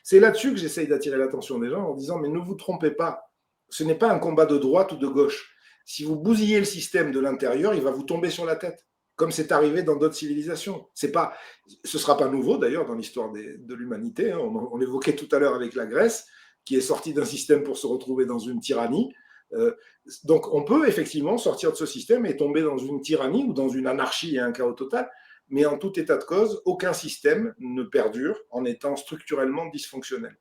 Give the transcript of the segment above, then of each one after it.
C'est là-dessus que j'essaye d'attirer l'attention des gens en disant, mais ne vous trompez pas, ce n'est pas un combat de droite ou de gauche. Si vous bousillez le système de l'intérieur, il va vous tomber sur la tête, comme c'est arrivé dans d'autres civilisations. Ce ne sera pas nouveau d'ailleurs dans l'histoire de l'humanité. Hein. On évoquait tout à l'heure avec la Grèce, qui est sortie d'un système pour se retrouver dans une tyrannie. Donc on peut effectivement sortir de ce système et tomber dans une tyrannie ou dans une anarchie et un chaos total, mais en tout état de cause, aucun système ne perdure en étant structurellement dysfonctionnel.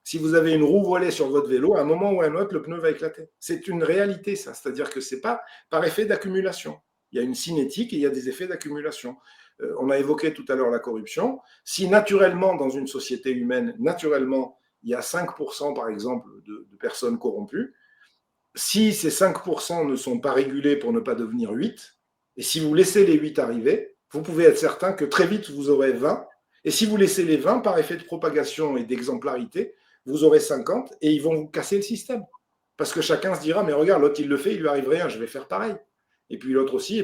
Si vous avez une roue voilée sur votre vélo, à un moment ou à un autre, le pneu va éclater. C'est une réalité, ça. C'est-à-dire que ce n'est pas par effet d'accumulation. Il y a une cinétique et il y a des effets d'accumulation. On a évoqué tout à l'heure la corruption. Si naturellement, dans une société humaine, naturellement, il y a 5% par exemple de personnes corrompues, si ces 5% ne sont pas régulés pour ne pas devenir 8, et si vous laissez les 8 arriver, vous pouvez être certain que très vite vous aurez 20, et si vous laissez les 20 par effet de propagation et d'exemplarité, vous aurez 50 et ils vont vous casser le système. Parce que chacun se dira, mais regarde, l'autre il le fait, il lui arrive rien, je vais faire pareil. Et puis l'autre aussi, et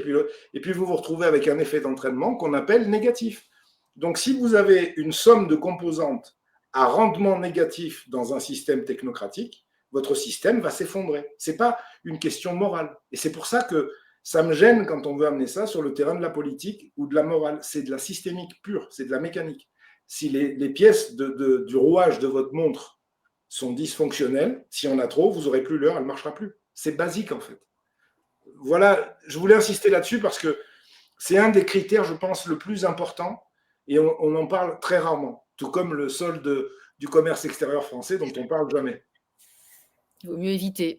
puis vous vous retrouvez avec un effet d'entraînement qu'on appelle négatif. Donc si vous avez une somme de composantes à rendement négatif dans un système technocratique, votre système va s'effondrer. Ce n'est pas une question morale. Et c'est pour ça que ça me gêne quand on veut amener ça sur le terrain de la politique ou de la morale. C'est de la systémique pure, c'est de la mécanique. Si les pièces du rouage de votre montre sont dysfonctionnelles, si on a trop, vous n'aurez plus l'heure, elle ne marchera plus. C'est basique en fait. Voilà, je voulais insister là-dessus parce que c'est un des critères, je pense, le plus important et on en parle très rarement, tout comme le solde du commerce extérieur français dont on ne parle jamais. Il vaut mieux éviter.